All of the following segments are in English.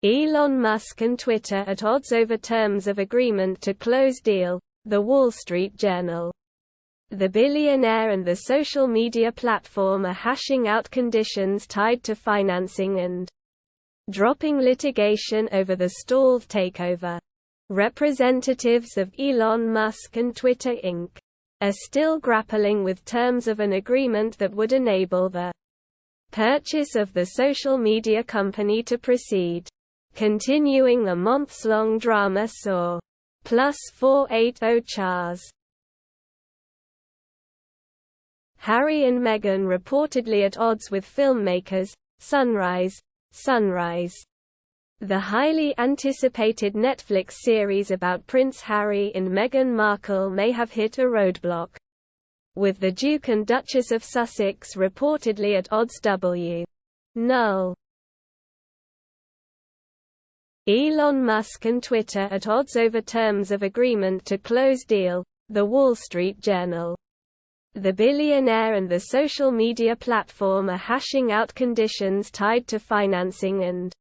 Elon Musk and Twitter at odds over terms of agreement to close deal, The Wall Street Journal. The billionaire and the social media platform are hashing out conditions tied to financing and dropping litigation over the stalled takeover. Representatives of Elon Musk and Twitter Inc. are still grappling with terms of an agreement that would enable the purchase of the social media company to proceed. Continuing the months-long drama saw +480 Chars. Harry and Meghan reportedly at odds with filmmakers. Sunrise. The highly anticipated Netflix series about Prince Harry and Meghan Markle may have hit a roadblock, with the Duke and Duchess of Sussex reportedly at odds. Null. Elon Musk and Twitter at odds over terms of agreement to close deal, The Wall Street Journal. The billionaire and the social media platform are hashing out conditions tied to financing and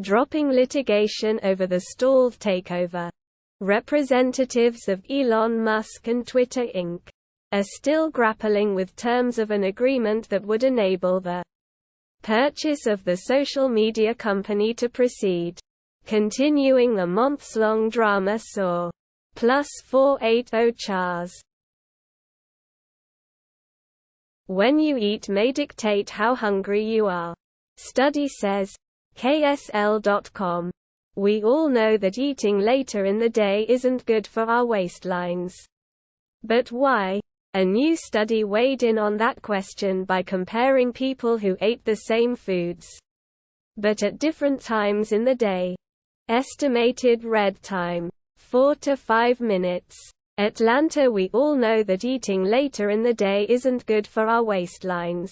dropping litigation over the stalled takeover. Representatives of Elon Musk and Twitter Inc. are still grappling with terms of an agreement that would enable the purchase of the social media company to proceed. Continuing the months-long drama saw +480 Chars. When you eat may dictate how hungry you are. Study says. KSL.com. We all know that eating later in the day isn't good for our waistlines. But why? A new study weighed in on that question by comparing people who ate the same foods, but at different times in the day. Estimated red time, 4 to 5 minutes. Atlanta. We all know that eating later in the day isn't good for our waistlines.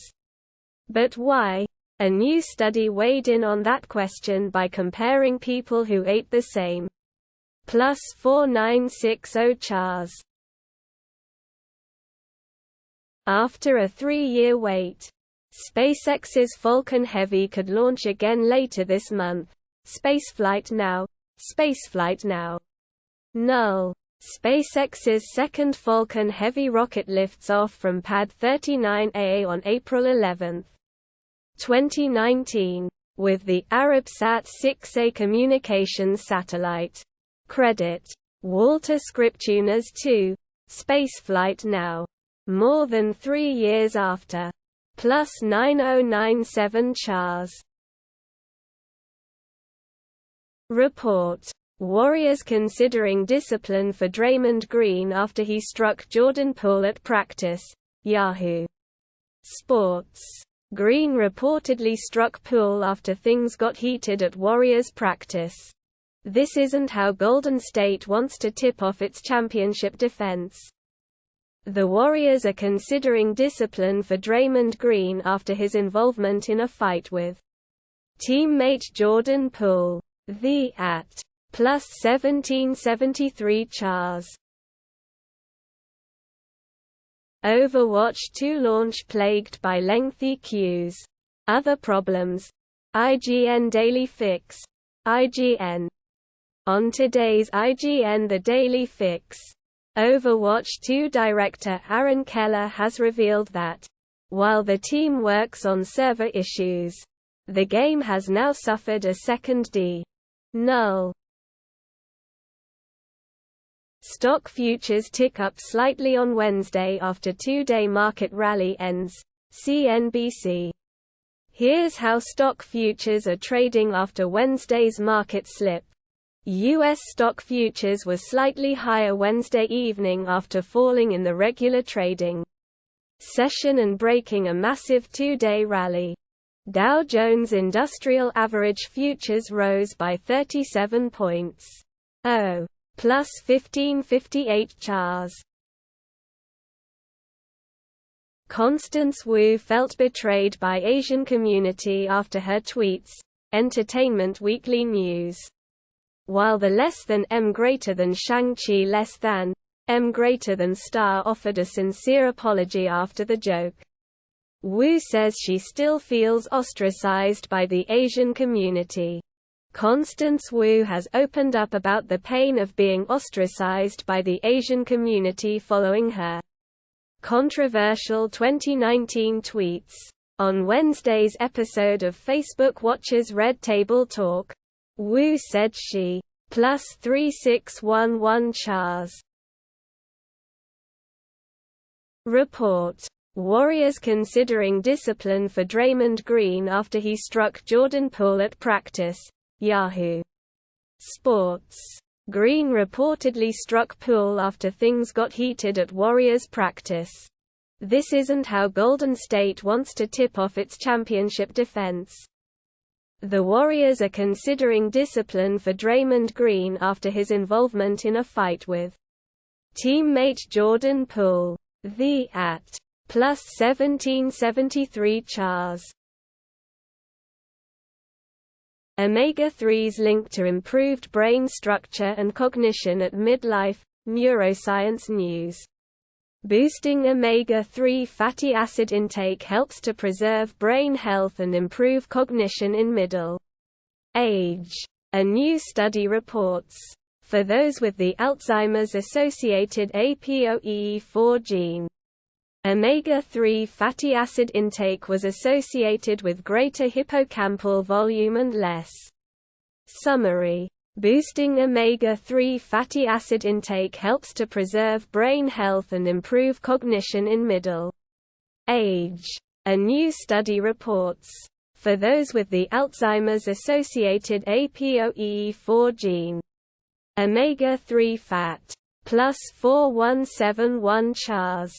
But why? A new study weighed in on that question by comparing people who ate the same. +4960 Chars. After a 3-year wait, SpaceX's Falcon Heavy could launch again later this month. Spaceflight now. Null. SpaceX's second Falcon Heavy rocket lifts off from Pad 39A on April 11, 2019, with the Arabsat 6A communications satellite. Credit. Walter Scriptunas 2. Spaceflight now. More than 3 years after. +9097 Chars. Report. Warriors considering discipline for Draymond Green after he struck Jordan Poole at practice. Yahoo! Sports. Green reportedly struck Poole after things got heated at Warriors practice. This isn't how Golden State wants to tip off its championship defense. The Warriors are considering discipline for Draymond Green after his involvement in a fight with teammate Jordan Poole. The at +1773 Chars. Overwatch 2 launch plagued by lengthy queues. Other problems. IGN Daily Fix. IGN. On today's IGN The Daily Fix, Overwatch 2 director Aaron Keller has revealed that, while the team works on server issues, the game has now suffered a second null. Stock futures tick up slightly on Wednesday after two-day market rally ends. CNBC. Here's how stock futures are trading after Wednesday's market slip. U.S. stock futures were slightly higher Wednesday evening after falling in the regular trading session and breaking a massive two-day rally. Dow Jones Industrial Average futures rose by 37 points. +1558 Chars. Constance Wu felt betrayed by Asian community after her tweets. Entertainment Weekly News. While the less than M greater than Shang-Chi less than M greater than star offered a sincere apology after the joke, Wu says she still feels ostracized by the Asian community. Constance Wu has opened up about the pain of being ostracized by the Asian community following her controversial 2019 tweets. On Wednesday's episode of Facebook Watch's Red Table Talk, Wu said she +3611 Chars. Report. Warriors considering discipline for Draymond Green after he struck Jordan Poole at practice. Yahoo! Sports. Green reportedly struck Poole after things got heated at Warriors practice. This isn't how Golden State wants to tip off its championship defense. The Warriors are considering discipline for Draymond Green after his involvement in a fight with teammate Jordan Poole. The at +1773 Chars. Omega-3s linked to improved brain structure and cognition at midlife. Neuroscience News. Boosting omega-3 fatty acid intake helps to preserve brain health and improve cognition in middle age. A new study reports. For those with the Alzheimer's-associated APOE4 gene, omega-3 fatty acid intake was associated with greater hippocampal volume and less. Summary. Boosting omega-3 fatty acid intake helps to preserve brain health and improve cognition in middle age. A new study reports. For those with the Alzheimer's-associated APOE4 gene, omega-3 fat +4171 Chars.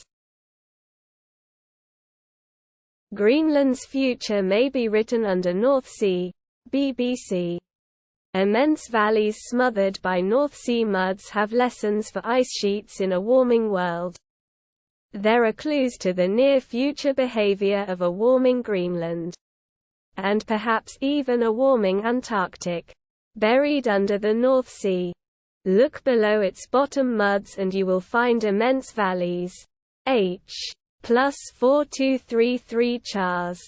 Greenland's future may be written under North Sea. BBC. Immense valleys smothered by North Sea muds have lessons for ice sheets in a warming world. There are clues to the near-future behavior of a warming Greenland. And perhaps even a warming Antarctic. Buried under the North Sea. Look below its bottom muds and you will find immense valleys. H. +4233 Chars.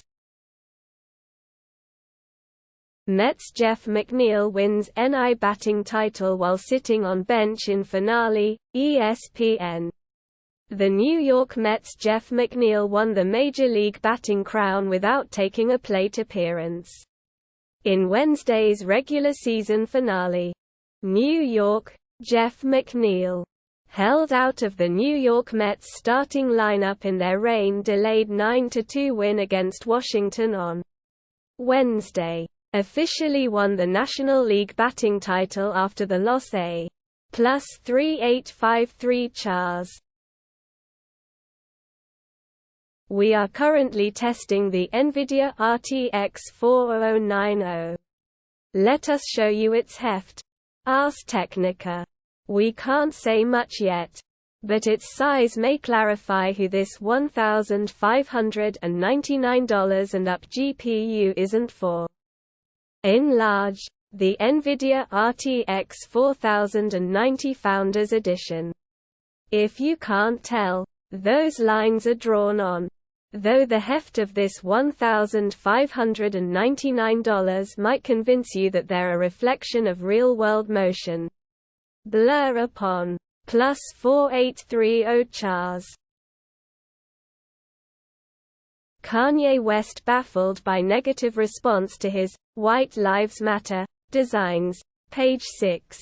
Mets' Jeff McNeil wins NL batting title while sitting on bench in finale. ESPN. The New York Mets' Jeff McNeil won the Major League batting crown without taking a plate appearance in Wednesday's regular season finale. New York. Jeff McNeil held out of the New York Mets starting lineup in their rain-delayed 9-2 win against Washington on Wednesday. Officially won the National League batting title after the loss. A +3853 Chars. We are currently testing the NVIDIA RTX 4090. Let us show you its heft. Ars Technica. We can't say much yet. But its size may clarify who this $1,599 and up GPU isn't for. In large, the NVIDIA RTX 4090 Founders Edition. If you can't tell, those lines are drawn on. Though the heft of this $1,599 might convince you that they're a reflection of real-world motion. Blur upon +4830 Chars. Kanye West baffled by negative response to his White Lives Matter designs. Page 6.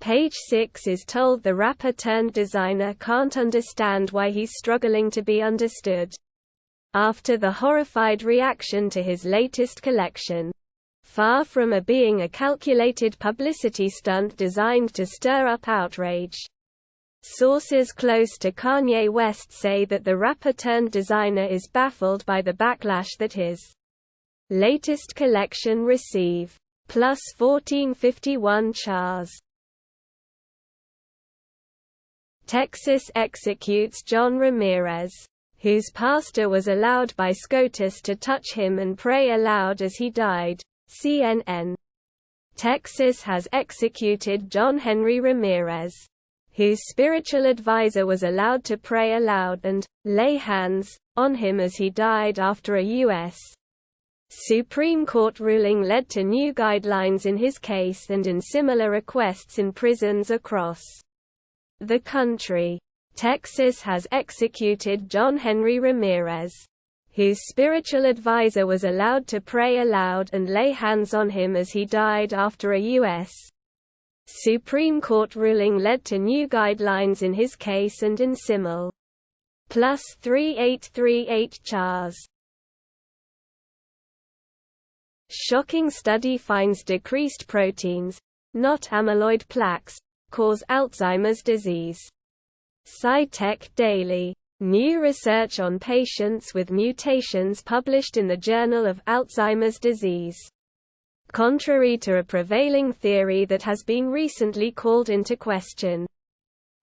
Page 6 is told the rapper-turned-designer can't understand why he's struggling to be understood after the horrified reaction to his latest collection. Far from being a calculated publicity stunt designed to stir up outrage. Sources close to Kanye West say that the rapper-turned-designer is baffled by the backlash that his latest collection receive. +1451 Chars. Texas executes John Ramirez, whose pastor was allowed by SCOTUS to touch him and pray aloud as he died. CNN. Texas has executed John Henry Ramirez, whose spiritual advisor was allowed to pray aloud and lay hands on him as he died after a U.S. Supreme Court ruling led to new guidelines in his case and in similar requests in prisons across the country. Texas has executed John Henry Ramirez, whose spiritual advisor was allowed to pray aloud and lay hands on him as he died after a U.S. Supreme Court ruling led to new guidelines in his case and in Simil. Plus 3838 Chars. Shocking study finds decreased proteins, not amyloid plaques, cause Alzheimer's disease. SciTech Daily. New research on patients with mutations published in the Journal of Alzheimer's Disease. Contrary to a prevailing theory that has been recently called into question.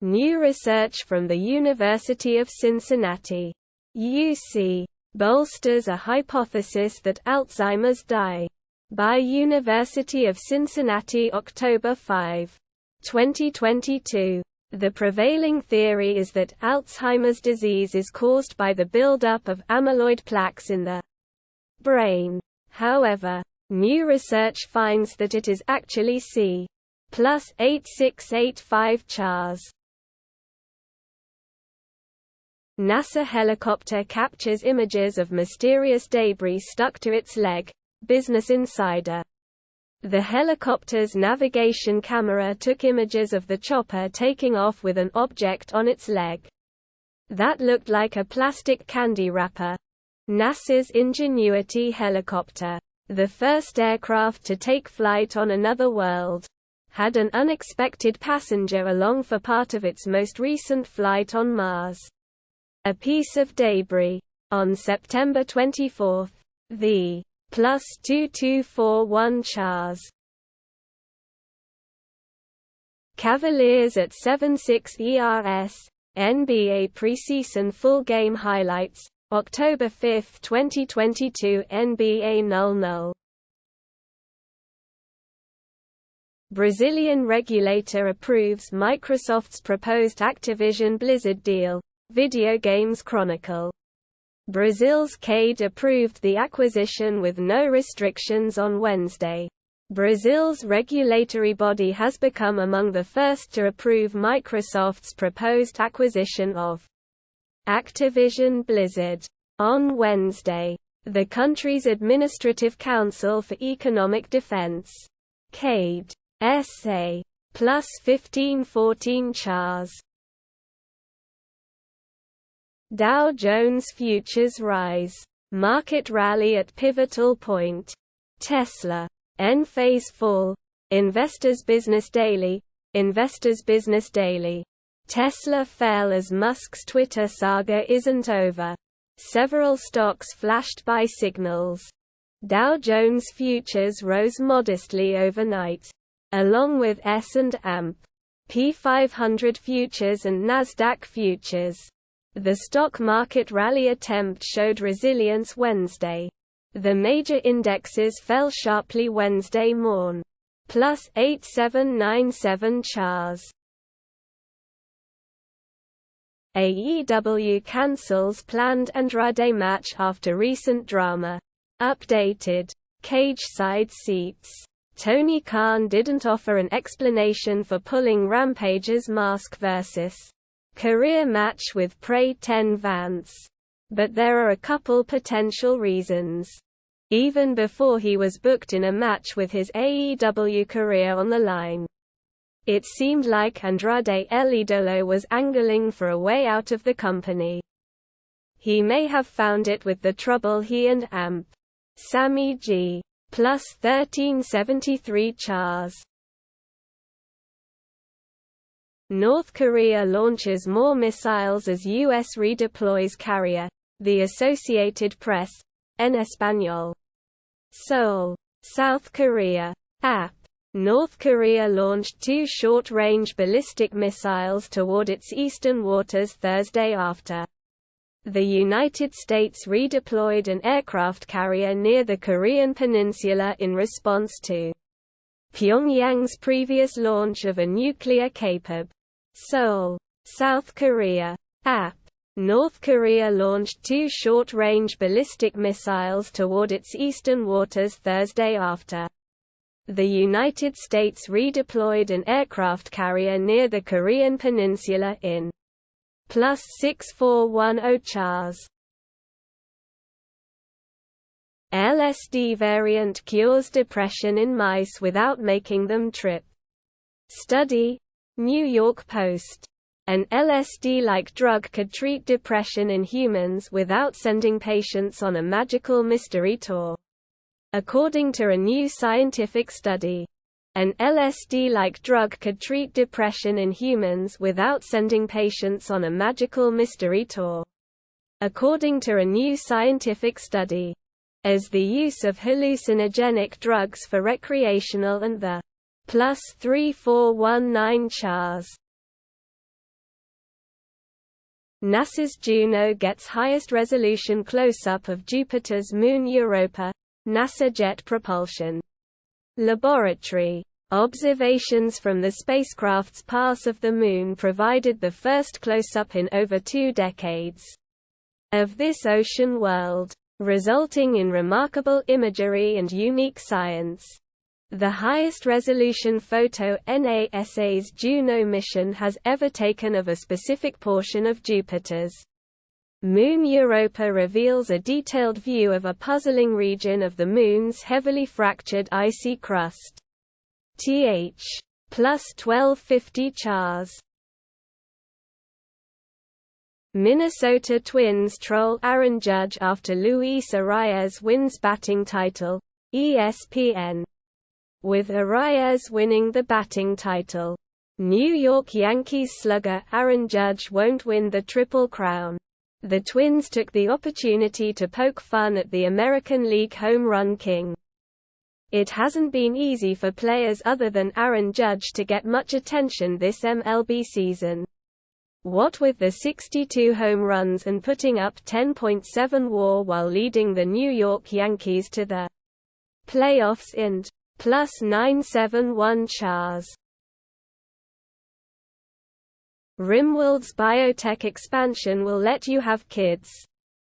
New research from the University of Cincinnati, UC, bolsters a hypothesis that Alzheimer's die. By University of Cincinnati, October 5, 2022. The prevailing theory is that Alzheimer's disease is caused by the buildup of amyloid plaques in the brain. However, new research finds that it is actually C. Plus 8685 Chars. NASA helicopter captures images of mysterious debris stuck to its leg. Business Insider. The helicopter's navigation camera took images of the chopper taking off with an object on its leg that looked like a plastic candy wrapper. NASA's Ingenuity helicopter, the first aircraft to take flight on another world, had an unexpected passenger along for part of its most recent flight on Mars. A piece of debris. On September 24, the Plus 2241 Chars. Cavaliers at 7-6 ERS, NBA preseason full game highlights, October 5, 2022 NBA 0-0. Brazilian regulator approves Microsoft's proposed Activision Blizzard deal, Video Games Chronicle. Brazil's CADE approved the acquisition with no restrictions on Wednesday. Brazil's regulatory body has become among the first to approve Microsoft's proposed acquisition of Activision Blizzard. On Wednesday, the country's Administrative Council for Economic Defense, CADE, SA, plus 1514 Chars. Dow Jones Futures rise. Market rally at pivotal point. Tesla. N-phase fall. Investors Business Daily. Investors Business Daily. Tesla fell as Musk's Twitter saga isn't over. Several stocks flashed by signals. Dow Jones Futures rose modestly overnight, along with S&P 500 futures and Nasdaq futures. The stock market rally attempt showed resilience Wednesday. The major indexes fell sharply Wednesday morn. Plus 8797 Chars. AEW cancels planned Andrade match after recent drama. Updated. Cage-side seats. Tony Khan didn't offer an explanation for pulling Rampage's mask versus career match with Prey 10 Vance. But there are a couple potential reasons. Even before he was booked in a match with his AEW career on the line, it seemed like Andrade El Idolo was angling for a way out of the company. He may have found it with the trouble he and Sammy G. Plus 1373 Chars. North Korea launches more missiles as U.S. redeploys carrier. The Associated Press. En Español. Seoul. South Korea. App. North Korea launched 2 short-range ballistic missiles toward its eastern waters Thursday after the United States redeployed an aircraft carrier near the Korean peninsula in response to Pyongyang's previous launch of a nuclear-capable Seoul. South Korea. App. North Korea launched 2 short-range ballistic missiles toward its eastern waters Thursday after. The United States redeployed an aircraft carrier near the Korean peninsula in +6410 CHARS. LSD variant cures depression in mice without making them trip. Study, New York Post. An LSD-like drug could treat depression in humans without sending patients on a magical mystery tour. According to a new scientific study, an LSD-like drug could treat depression in humans without sending patients on a magical mystery tour. According to a new scientific study, as the use of hallucinogenic drugs for recreational and the +3419 CHARS. NASA's Juno gets highest resolution close-up of Jupiter's moon Europa. NASA Jet Propulsion Laboratory. Observations from the spacecraft's pass of the Moon provided the first close-up in over 2 decades of this ocean world, resulting in remarkable imagery and unique science. The highest resolution photo NASA's Juno mission has ever taken of a specific portion of Jupiter's moon Europa reveals a detailed view of a puzzling region of the Moon's heavily fractured icy crust. Th. +1250 CHARS. Minnesota Twins troll Aaron Judge after Luis Arias wins batting title. ESPN. With Arias winning the batting title, New York Yankees slugger Aaron Judge won't win the Triple Crown. The Twins took the opportunity to poke fun at the American League home run king. It hasn't been easy for players other than Aaron Judge to get much attention this MLB season. What with the 62 home runs and putting up 10.7 WAR while leading the New York Yankees to the playoffs in +971 CHARS. RimWorld's biotech expansion will let you have kids.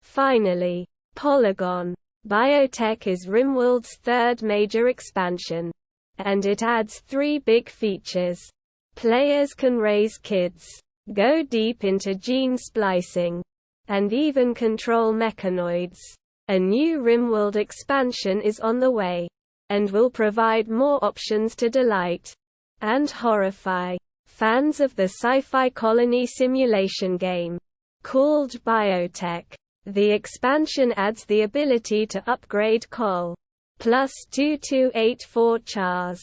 Finally. Polygon. Biotech is RimWorld's 3rd major expansion. And it adds 3 big features. Players can raise kids, go deep into gene splicing, and even control mechanoids. A new RimWorld expansion is on the way, and will provide more options to delight and horrify fans of the sci-fi colony simulation game called Biotech. The expansion adds the ability to upgrade Col. +2284 CHARS